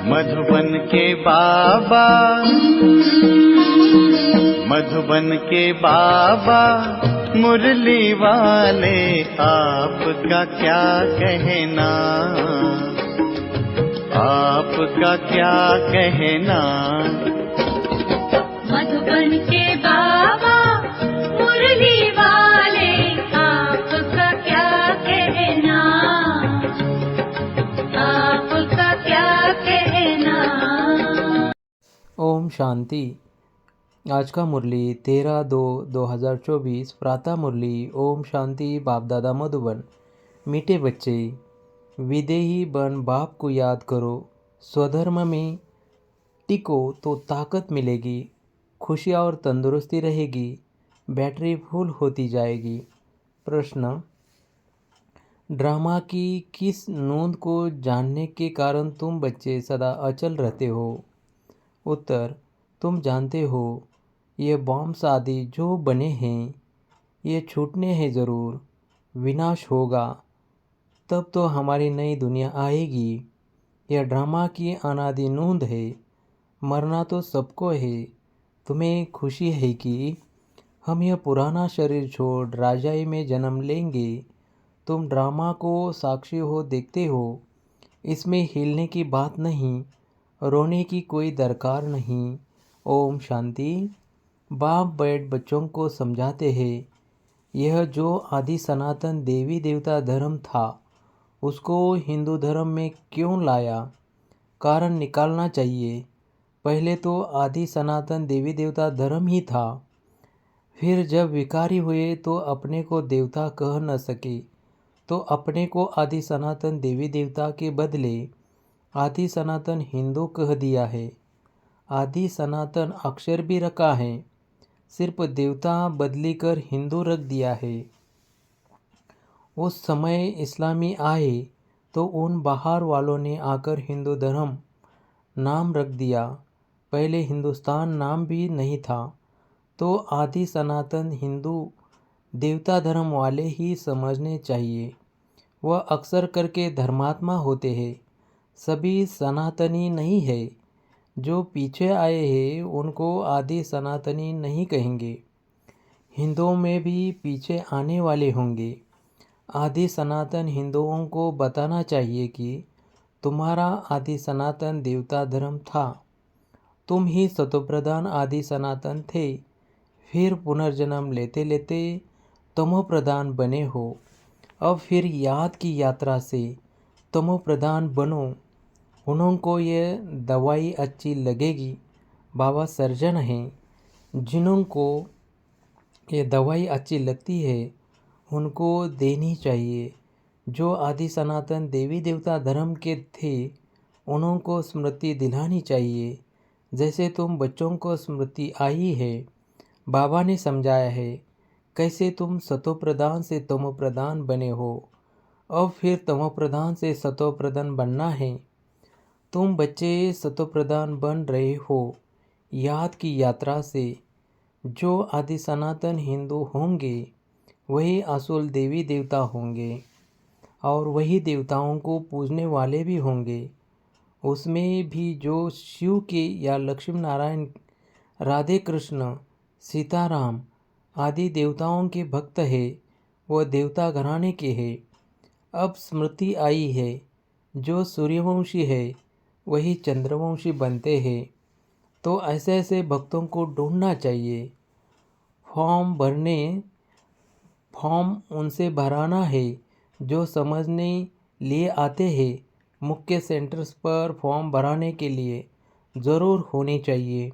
मधुबन के बाबा, मधुबन के बाबा मुरली वाले, आपका क्या कहना, आपका क्या कहना। मधुबन के बाबा मुरली वाले, आपका क्या कहना, आपका क्या कहना। ओम शांति। आज का मुरली 13/2/2024 प्रातः मुरली। ओम शांति। बाप दादा मधुबन। मीठे बच्चे, विदेही बन बाप को याद करो, स्वधर्म में टिको तो ताकत मिलेगी, खुशियाँ और तंदुरुस्ती रहेगी, बैटरी फुल होती जाएगी। प्रश्न, ड्रामा की किस नोंद को जानने के कारण तुम बच्चे सदा अचल रहते हो? उत्तर, तुम जानते हो ये बॉम्ब्स आदि जो बने हैं ये छूटने हैं ज़रूर, विनाश होगा, तब तो हमारी नई दुनिया आएगी। यह ड्रामा की अनादि नोंद है, मरना तो सबको है। तुम्हें खुशी है कि हम यह पुराना शरीर छोड़ राजाई में जन्म लेंगे। तुम ड्रामा को साक्षी हो, देखते हो, इसमें हिलने की बात नहीं, रोने की कोई दरकार नहीं। ओम शांति। बाप बैठ बच्चों को समझाते हैं, यह जो आदि सनातन देवी देवता धर्म था उसको हिंदू धर्म में क्यों लाया? कारण निकालना चाहिए। पहले तो आदि सनातन देवी देवता धर्म ही था, फिर जब विकारी हुए तो अपने को देवता कह न सके तो अपने को आदि सनातन देवी देवता के बदले आदि सनातन हिंदू कह दिया है। आदि सनातन अक्षर भी रखा है, सिर्फ देवता बदली कर हिंदू रख दिया है। उस समय इस्लामी आए तो उन बाहर वालों ने आकर हिंदू धर्म नाम रख दिया। पहले हिंदुस्तान नाम भी नहीं था, तो आदि सनातन हिंदू देवता धर्म वाले ही समझने चाहिए। वह अक्सर करके धर्मात्मा होते हैं, सभी सनातनी नहीं है। जो पीछे आए हैं उनको आदि सनातनी नहीं कहेंगे, हिंदुओं में भी पीछे आने वाले होंगे। आदि सनातन हिंदुओं को बताना चाहिए कि तुम्हारा आदि सनातन देवता धर्म था, तुम ही सतोप्रधान आदि सनातन थे, फिर पुनर्जन्म लेते लेते तमोप्रधान बने हो। अब फिर याद की यात्रा से तमोप्रधान बनो। उनको ये दवाई अच्छी लगेगी, बाबा सर्जन हैं, जिनको ये दवाई अच्छी लगती है उनको देनी चाहिए। जो आदि सनातन देवी देवता धर्म के थे उनको स्मृति दिलानी चाहिए। जैसे तुम बच्चों को स्मृति आई है, बाबा ने समझाया है कैसे तुम सतोप्रधान से तमोप्रधान बने हो, अब फिर तमोप्रधान से सतोप्रधान बनना है। तुम बच्चे सतोप्रधान बन रहे हो याद की यात्रा से। जो आदि सनातन हिंदू होंगे वही असुल देवी देवता होंगे और वही देवताओं को पूजने वाले भी होंगे। उसमें भी जो शिव के या लक्ष्मी नारायण, राधे कृष्ण, सीताराम आदि देवताओं के भक्त है वह देवता घराने के हैं। अब स्मृति आई है, जो सूर्यवंशी है वही चंद्रवंशी बनते हैं। तो ऐसे ऐसे भक्तों को ढूंढना चाहिए। फॉर्म उनसे भराना है जो समझने लिए आते हैं। मुख्य सेंटर्स पर फॉर्म भराने के लिए ज़रूर होने चाहिए।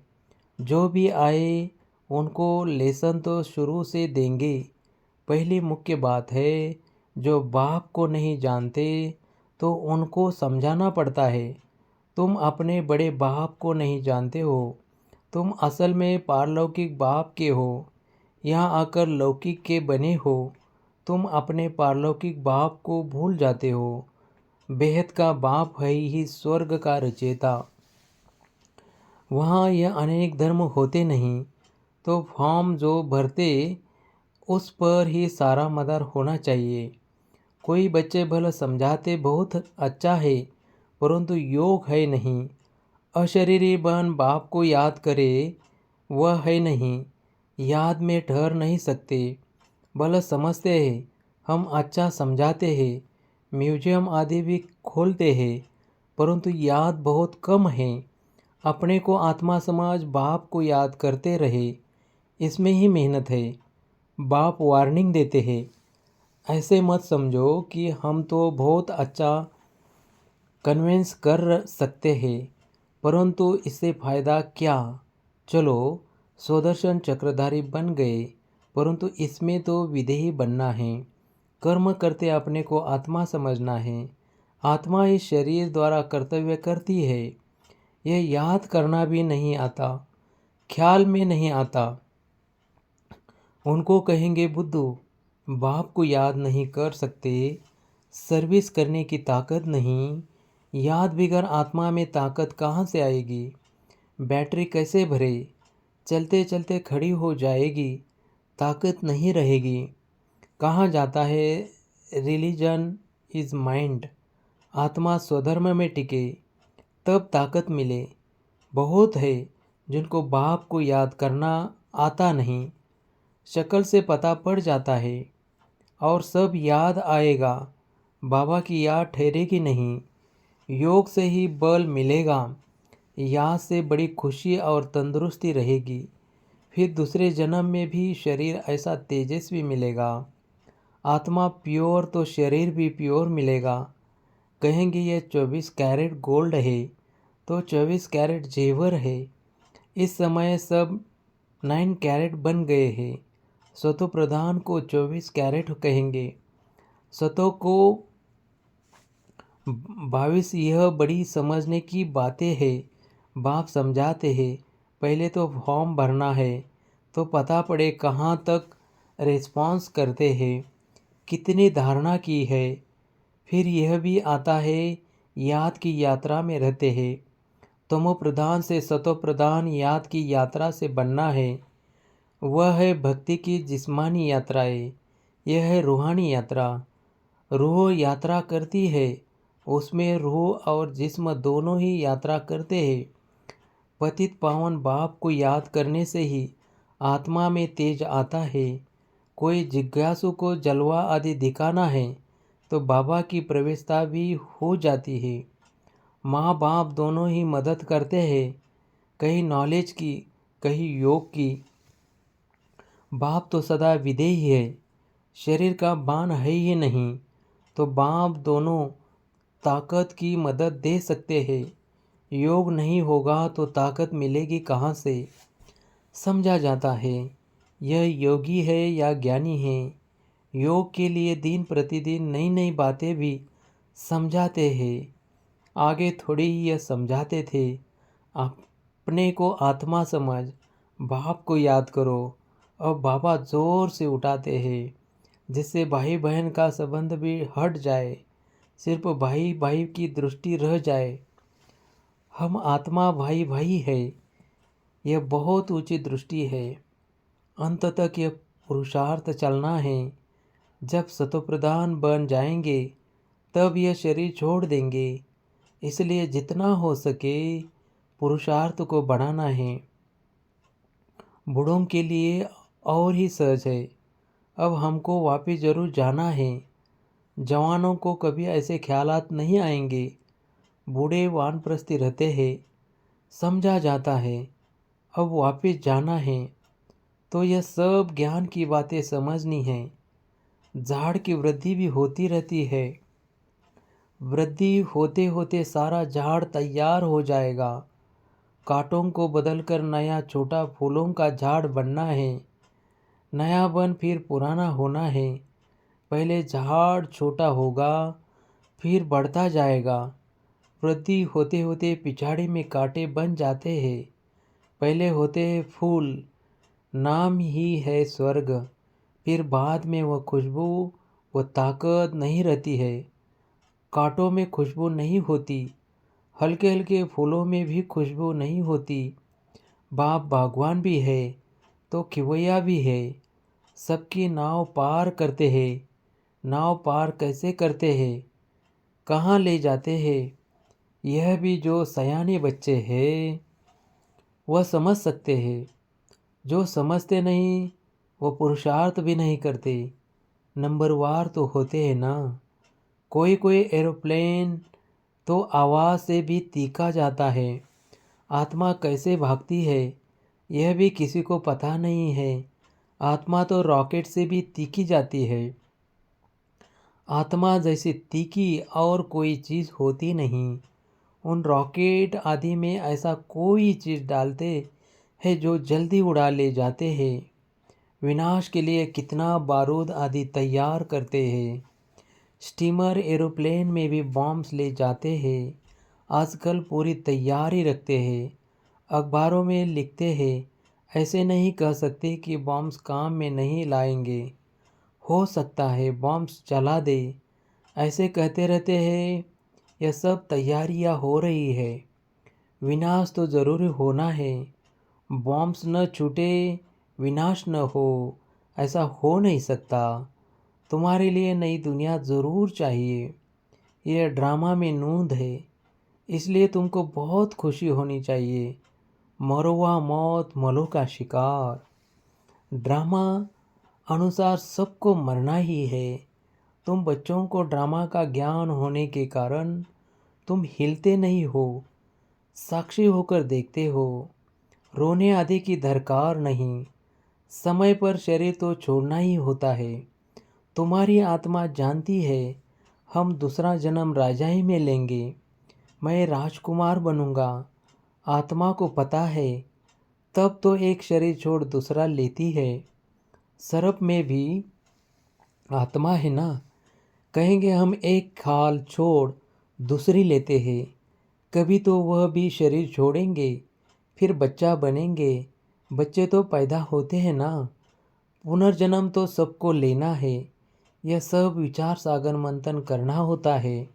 जो भी आए उनको लेसन तो शुरू से देंगे। पहली मुख्य बात है, जो बाप को नहीं जानते तो उनको समझाना पड़ता है। तुम अपने बड़े बाप को नहीं जानते हो, तुम असल में पारलौकिक बाप के हो, यहाँ आकर लौकिक के बने हो। तुम अपने पारलौकिक बाप को भूल जाते हो। बेहद का बाप है ही स्वर्ग का रचयिता। वहाँ यह अनेक धर्म होते नहीं, तो फॉर्म जो भरते उस पर ही सारा मदार होना चाहिए। कोई बच्चे भले समझाते बहुत अच्छा है, परंतु योग है नहीं, अशरीरी बन बाप को याद करे वह है नहीं, याद में ठहर नहीं सकते। भले समझते हैं, हम अच्छा समझाते हैं, म्यूजियम आदि भी खोलते हैं, परंतु याद बहुत कम है। अपने को आत्मा समझ बाप को याद करते रहे, इसमें ही मेहनत है। बाप वार्निंग देते हैं, ऐसे मत समझो कि हम तो बहुत अच्छा कन्विंस कर सकते हैं, परंतु इससे फ़ायदा क्या। चलो स्वदर्शन चक्रधारी बन गए, परंतु इसमें तो विधेयी बनना है। कर्म करते अपने को आत्मा समझना है। आत्मा इस शरीर द्वारा कर्तव्य करती है। यह याद करना भी नहीं आता, ख्याल में नहीं आता। उनको कहेंगे बुद्धू बाप को याद नहीं कर सकते, सर्विस करने की ताकत नहीं, याद बिगर आत्मा में ताकत कहाँ से आएगी। बैटरी कैसे भरे, चलते चलते खड़ी हो जाएगी, ताकत नहीं रहेगी। कहाँ जाता है रिलीजन इज़ माइंड। आत्मा स्वधर्म में टिके तब ताकत मिले। बहुत है जिनको बाप को याद करना आता नहीं, शक्ल से पता पड़ जाता है और सब याद आएगा, बाबा की याद ठहरेगी नहीं। योग से ही बल मिलेगा, याद से बड़ी खुशी और तंदुरुस्ती रहेगी। फिर दूसरे जन्म में भी शरीर ऐसा तेजस्वी मिलेगा। आत्मा प्योर तो शरीर भी प्योर मिलेगा। कहेंगे ये 24 कैरेट गोल्ड है तो 24 कैरेट जेवर है। इस समय सब 9 कैरेट बन गए हैं। सतो प्रधान को 24 कैरेट कहेंगे, सतो को 22। यह बड़ी समझने की बातें हैं। बाप समझाते हैं, पहले तो फॉर्म भरना है तो पता पड़े कहाँ तक रिस्पॉन्स करते हैं, कितनी धारणा की है। फिर यह भी आता है याद की यात्रा में रहते हैं। तमो प्रधान से सतो प्रधान याद की यात्रा से बनना है। वह है भक्ति की जिस्मानी यात्राएं, यह है रूहानी यात्रा। रूह यात्रा करती है, उसमें रूह और जिस्म दोनों ही यात्रा करते हैं। पतित पावन बाप को याद करने से ही आत्मा में तेज आता है। कोई जिज्ञासु को जलवा आदि दिखाना है तो बाबा की प्रवेशता भी हो जाती है। माँ बाप दोनों ही मदद करते हैं, कहीं नॉलेज की कहीं योग की। बाप तो सदा विधेयी है, शरीर का बान है ही नहीं, तो बाप दोनों ताकत की मदद दे सकते हैं। योग नहीं होगा तो ताकत मिलेगी कहाँ से। समझा जाता है यह योगी है या ज्ञानी है। योग के लिए दिन प्रतिदिन नई नई बातें भी समझाते हैं। आगे थोड़ी ही यह समझाते थे, अपने को आत्मा समझ, बाप को याद करो। अब बाबा ज़ोर से उठाते हैं, जिससे भाई बहन का संबंध भी हट जाए, सिर्फ भाई भाई की दृष्टि रह जाए। हम आत्मा भाई भाई है, यह बहुत ऊंची दृष्टि है। अंत तक यह पुरुषार्थ चलना है। जब सतोप्रधान बन जाएंगे तब यह शरीर छोड़ देंगे। इसलिए जितना हो सके पुरुषार्थ को बढ़ाना है। बूढ़ों के लिए और ही सहज है। अब हमको वापस जरूर जाना है। जवानों को कभी ऐसे ख्यालात नहीं आएंगे। बूढ़े वानप्रस्थी रहते हैं, समझा जाता है। अब वापस जाना है तो यह सब ज्ञान की बातें समझनी है। झाड़ की वृद्धि भी होती रहती है। वृद्धि होते होते सारा झाड़ तैयार हो जाएगा। कांटों को बदलकर नया छोटा फूलों का झाड़ बनना है। नया बन फिर पुराना होना है। पहले झाड़ छोटा होगा, फिर बढ़ता जाएगा। वृद्धि होते होते पिछाड़ी में कांटे बन जाते हैं। पहले होते हैं फूल, नाम ही है स्वर्ग। फिर बाद में वह खुशबू, वह ताकत नहीं रहती है। कांटों में खुशबू नहीं होती, हल्के हल्के फूलों में भी खुशबू नहीं होती। बाप बागवान भी है तो खिवैया भी है। सबकी नाव पार करते हैं। नाव पार कैसे करते हैं, कहाँ ले जाते हैं, यह भी जो सयाने बच्चे हैं वह समझ सकते हैं, जो समझते नहीं वो पुरुषार्थ भी नहीं करते। नंबरवार तो होते हैं ना। कोई कोई एरोप्लेन तो आवाज़ से भी तीखा जाता है। आत्मा कैसे भागती है यह भी किसी को पता नहीं है। आत्मा तो रॉकेट से भी तीखी जाती है। आत्मा जैसी तीखी और कोई चीज़ होती नहीं। उन रॉकेट आदि में ऐसा कोई चीज़ डालते हैं जो जल्दी उड़ा ले जाते हैं। विनाश के लिए कितना बारूद आदि तैयार करते हैं। स्टीमर एरोप्लेन में भी बॉम्ब्स ले जाते हैं। आजकल पूरी तैयारी रखते हैं। अखबारों में लिखते हैं। ऐसे नहीं कह सकते कि बॉम्ब्स काम में नहीं लाएंगे। हो सकता है बॉम्ब्स चला दे। ऐसे कहते रहते हैं। यह सब तैयारियां हो रही है। विनाश तो ज़रूरी होना है। बॉम्ब्स न छूटे विनाश न हो, ऐसा हो नहीं सकता। तुम्हारे लिए नई दुनिया ज़रूर चाहिए। यह ड्रामा में नूंद है, इसलिए तुमको बहुत खुशी होनी चाहिए। मरोवा मौत मलो का शिकार। ड्रामा अनुसार सबको मरना ही है। तुम बच्चों को ड्रामा का ज्ञान होने के कारण तुम हिलते नहीं हो, साक्षी होकर देखते हो। रोने आदि की दरकार नहीं। समय पर शरीर तो छोड़ना ही होता है। तुम्हारी आत्मा जानती है हम दूसरा जन्म राजाई में लेंगे। मैं राजकुमार बनूंगा। आत्मा को पता है तब तो एक शरीर छोड़ दूसरा लेती है। सर्प में भी आत्मा है ना। कहेंगे हम एक खाल छोड़ दूसरी लेते हैं। कभी तो वह भी शरीर छोड़ेंगे, फिर बच्चा बनेंगे। बच्चे तो पैदा होते हैं ना। पुनर्जन्म तो सबको लेना है। यह सब विचार सागर मंथन करना होता है।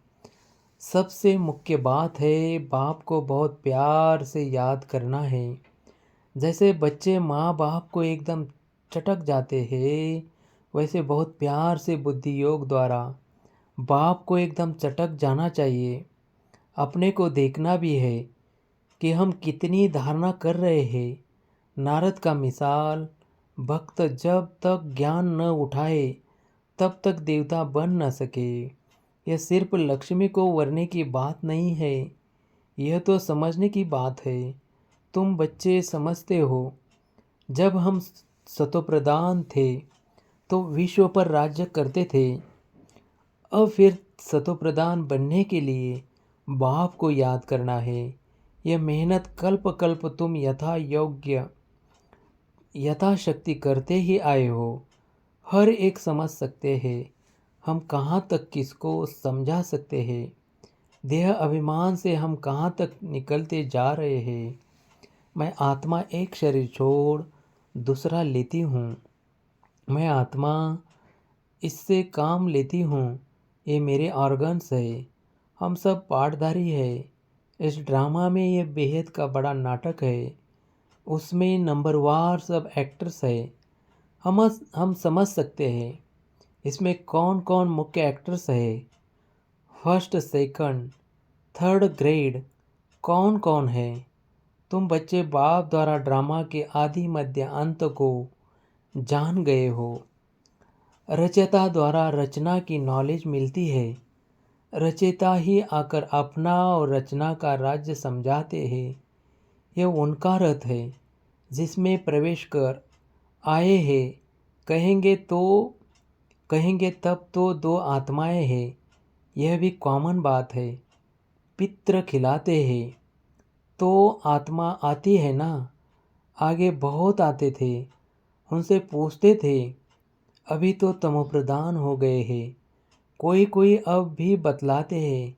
सबसे मुख्य बात है बाप को बहुत प्यार से याद करना है। जैसे बच्चे माँ बाप को एकदम चटक जाते हैं, वैसे बहुत प्यार से बुद्धि योग द्वारा बाप को एकदम चटक जाना चाहिए। अपने को देखना भी है कि हम कितनी धारणा कर रहे हैं। नारद का मिसाल, भक्त जब तक ज्ञान न उठाए तब तक देवता बन न सके। यह सिर्फ लक्ष्मी को वरने की बात नहीं है, यह तो समझने की बात है। तुम बच्चे समझते हो, जब हम सतोप्रधान थे तो विश्व पर राज्य करते थे। अब फिर सतोप्रधान बनने के लिए बाप को याद करना है। यह मेहनत कल्प कल्प तुम यथाशक्ति करते ही आए हो। हर एक समझ सकते हैं। हम कहाँ तक किसको समझा सकते हैं। देह अभिमान से हम कहाँ तक निकलते जा रहे हैं। मैं आत्मा एक शरीर छोड़ दूसरा लेती हूँ। मैं आत्मा इससे काम लेती हूँ। ये मेरे ऑर्गन्स है। हम सब पाठधारी है। इस ड्रामा में ये बेहद का बड़ा नाटक है। उसमें नंबरवार सब एक्टर्स है। हम समझ सकते हैं इसमें कौन कौन मुख्य एक्टर्स है। फर्स्ट सेकंड थर्ड ग्रेड कौन कौन है। तुम बच्चे बाप द्वारा ड्रामा के आदि मध्य अंत को जान गए हो। रचयिता द्वारा रचना की नॉलेज मिलती है। रचयिता ही आकर अपना और रचना का राज्य समझाते हैं। यह उनका रथ है जिसमें प्रवेश कर आए हैं। कहेंगे तब तो दो आत्माएं हैं। यह भी कॉमन बात है। पित्र खिलाते हैं तो आत्मा आती है ना। आगे बहुत आते थे, उनसे पूछते थे। अभी तो तमोप्रधान हो गए हैं। कोई कोई अब भी बतलाते हैं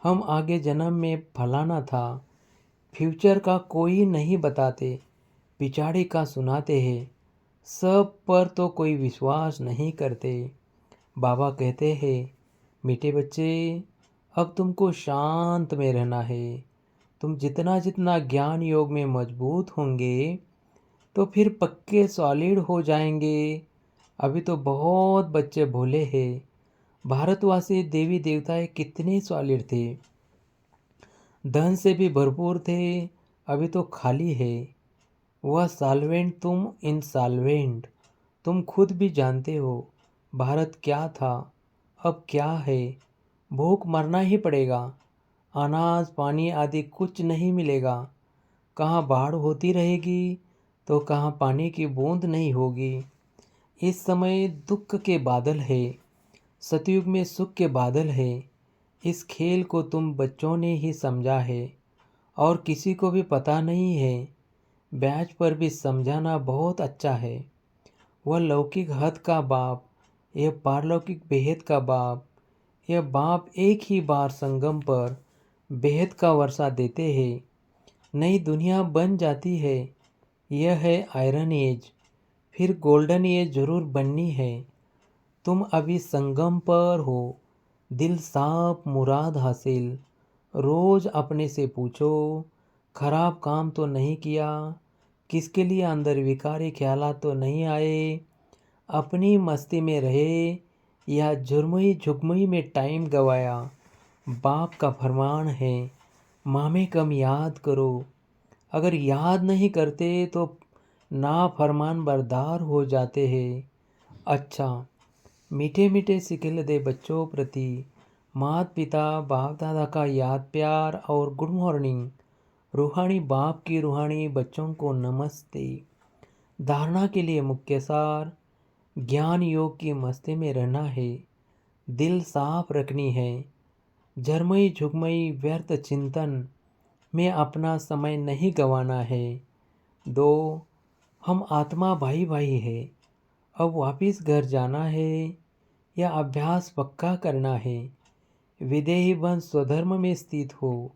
हम आगे जन्म में फलाना था। फ्यूचर का कोई नहीं बताते, पिछाड़ी का सुनाते हैं। सब पर तो कोई विश्वास नहीं करते। बाबा कहते हैं मीठे बच्चे, अब तुमको शांत में रहना है। तुम जितना जितना ज्ञान योग में मजबूत होंगे तो फिर पक्के सॉलिड हो जाएंगे। अभी तो बहुत बच्चे भोले हैं। भारतवासी देवी देवताएं कितने सॉलिड थे। धन से भी भरपूर थे, अभी तो खाली है। वह सॉल्वेंट तुम इंसॉल्वेंट। तुम खुद भी जानते हो भारत क्या था, अब क्या है। भूख मरना ही पड़ेगा। अनाज पानी आदि कुछ नहीं मिलेगा। कहाँ बाढ़ होती रहेगी तो कहाँ पानी की बूंद नहीं होगी। इस समय दुख के बादल है, सतयुग में सुख के बादल है। इस खेल को तुम बच्चों ने ही समझा है और किसी को भी पता नहीं है। ब्याज पर भी समझाना बहुत अच्छा है। वह लौकिक हद का बाप, यह पारलौकिक बेहद का बाप। यह बाप एक ही बार संगम पर बेहद का वर्षा देते हैं, नई दुनिया बन जाती है। यह है आयरन एज, फिर गोल्डन एज जरूर बननी है। तुम अभी संगम पर हो, दिल साफ मुराद हासिल। रोज अपने से पूछो, खराब काम तो नहीं किया, किसके लिए अंदर विकारी ख्यालात तो नहीं आए, अपनी मस्ती में रहे या जुर्मई झुकमई में टाइम गवाया। बाप का फरमान है, मामे कम याद करो। अगर याद नहीं करते तो नाफरमान बरदार हो जाते हैं। अच्छा, मीठे मीठे सिखिल दे बच्चों प्रति माता पिता बाप दादा का याद प्यार और गुड मॉर्निंग। रूहानी बाप की रूहानी बच्चों को नमस्ते। धारणा के लिए मुख्य सार, ज्ञान योग की मस्ती में रहना है, दिल साफ रखनी है, झरमई झुकमई व्यर्थ चिंतन में अपना समय नहीं गंवाना है। 2, हम आत्मा भाई भाई है, अब वापिस घर जाना है या अभ्यास पक्का करना है। विदेही बन स्वधर्म में स्थित हो,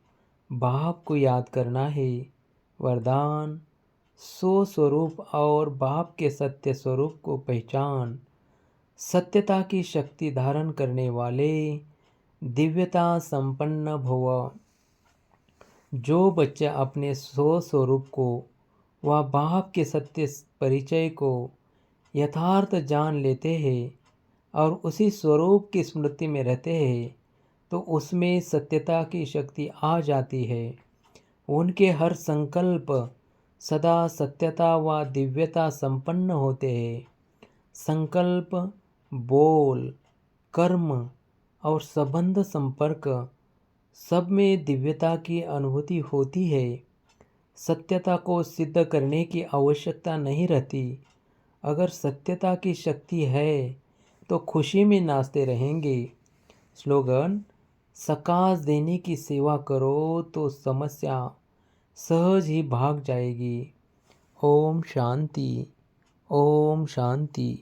बाप को याद करना है। वरदान, सो स्वरूप और बाप के सत्य स्वरूप को पहचान। सत्यता की शक्ति धारण करने वाले दिव्यता संपन्न भव। जो बच्चे अपने स्वरूप को व बाप के सत्य परिचय को यथार्थ जान लेते हैं और उसी स्वरूप की स्मृति में रहते हैं, तो उसमें सत्यता की शक्ति आ जाती है। उनके हर संकल्प सदा सत्यता व दिव्यता संपन्न होते हैं। संकल्प, बोल, कर्म और संबंध संपर्क सब में दिव्यता की अनुभूति होती है। सत्यता को सिद्ध करने की आवश्यकता नहीं रहती। अगर सत्यता की शक्ति है तो खुशी में नाचते रहेंगे। स्लोगन, सकाश देने की सेवा करो तो समस्या सहज ही भाग जाएगी। ओम शांति, ओम शांति।